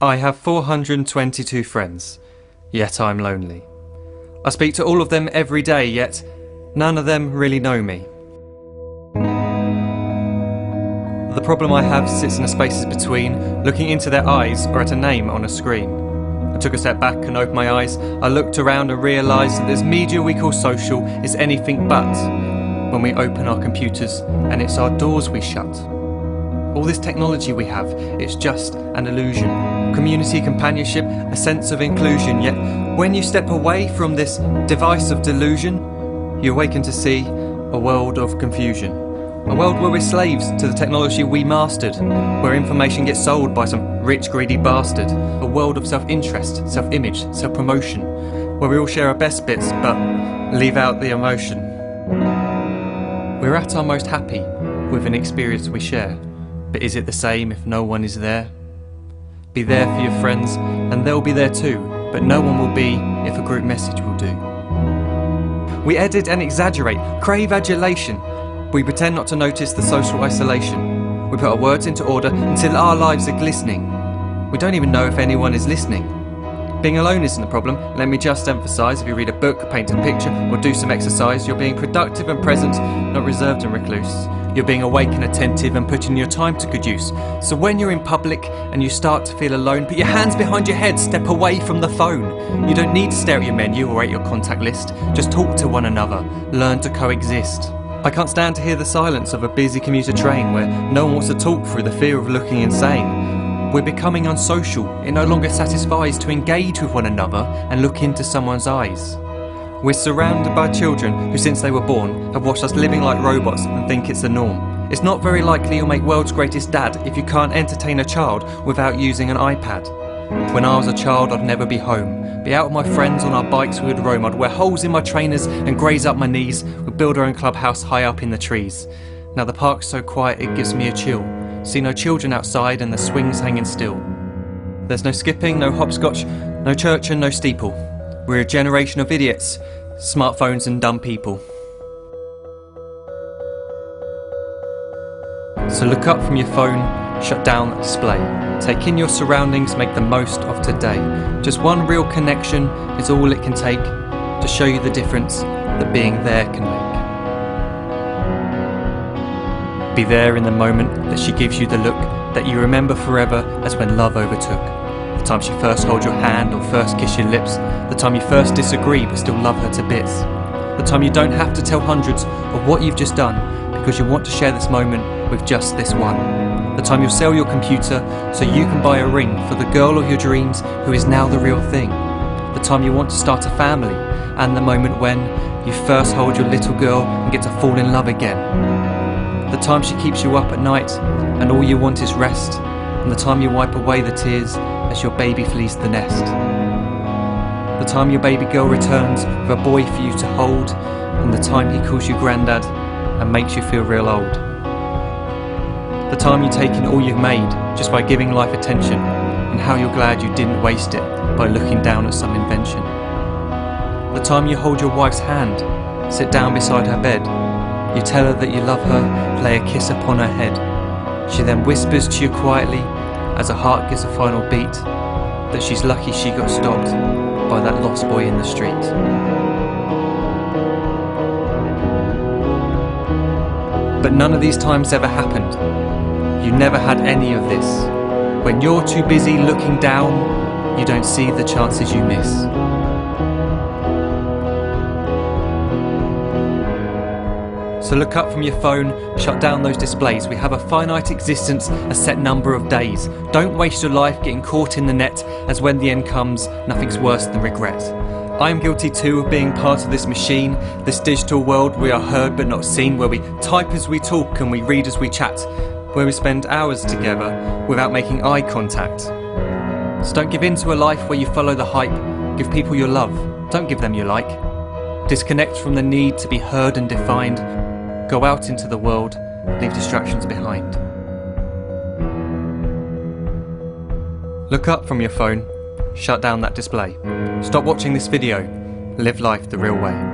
I have 422 friends, yet I'm lonely. I speak to all of them every day, yet none of them really know me. The problem I have sits in the spaces between looking into their eyes or at a name on a screen. I took a step back and opened my eyes. I looked around and realised that this media we call social is anything but when we open our computers and it's our doors we shut. All this technology we have, it's just an illusion. Community, companionship, a sense of inclusion. Yet when you step away from this device of delusion, you awaken to see a world of confusion. A world where we're slaves to the technology we mastered, where information gets sold by some rich, greedy bastard. A world of self-interest, self-image, self-promotion, where we all share our best bits but leave out the emotion. We're at our most happy with an experience we share. But is it the same if no one is there? Be there for your friends, and they'll be there too, but no one will be if a group message will do. We edit and exaggerate, crave adulation. We pretend not to notice the social isolation. We put our words into order until our lives are glistening. We don't even know if anyone is listening. Being alone isn't the problem. Let me just emphasise, if you read a book, paint a picture, or do some exercise, you're being productive and present, not reserved and recluse. You're being awake and attentive and putting your time to good use. So when you're in public and you start to feel alone, put your hands behind your head, step away from the phone. You don't need to stare at your menu or at your contact list. Just talk to one another. Learn to coexist. I can't stand to hear the silence of a busy commuter train where no one wants to talk through the fear of looking insane. We're becoming unsocial. It no longer satisfies to engage with one another and look into someone's eyes. We're surrounded by children who, since they were born, have watched us living like robots and think it's the norm. It's not very likely you'll make world's greatest dad if you can't entertain a child without using an iPad. When I was a child, I'd never be home. Be out with my friends on our bikes, we would roam. I'd wear holes in my trainers and graze up my knees. We'd build our own clubhouse high up in the trees. Now the park's so quiet it gives me a chill. See no children outside and the swings hanging still. There's no skipping, no hopscotch, no church and no steeple. We're a generation of idiots, smartphones and dumb people. So look up from your phone, shut down the display. Take in your surroundings, make the most of today. Just one real connection is all it can take to show you the difference that being there can make. Be there in the moment that she gives you the look that you remember forever as when love overtook. The time she first holds your hand or first kiss your lips. The time you first disagree but still love her to bits. The time you don't have to tell hundreds of what you've just done because you want to share this moment with just this one. The time you'll sell your computer so you can buy a ring for the girl of your dreams who is now the real thing. The time you want to start a family, and the moment when you first hold your little girl and get to fall in love again. The time she keeps you up at night and all you want is rest, and the time you wipe away the tears as your baby flees the nest. The time your baby girl returns with a boy for you to hold, and the time he calls you granddad and makes you feel real old. The time you take in all you've made just by giving life attention, and how you're glad you didn't waste it by looking down at some invention. The time you hold your wife's hand, sit down beside her bed, you tell her that you love her, lay a kiss upon her head. She then whispers to you quietly, as her heart gives a final beat, that she's lucky she got stopped by that lost boy in the street. But none of these times ever happened. You never had any of this. When you're too busy looking down, you don't see the chances you miss. So look up from your phone, shut down those displays. We have a finite existence, a set number of days. Don't waste your life getting caught in the net, as when the end comes, nothing's worse than regret. I'm guilty too of being part of this machine, this digital world we are heard but not seen, where we type as we talk and we read as we chat, where we spend hours together without making eye contact. So don't give in to a life where you follow the hype. Give people your love, don't give them your like. Disconnect from the need to be heard and defined. Go out into the world, leave distractions behind. Look up from your phone, shut down that display. Stop watching this video, live life the real way.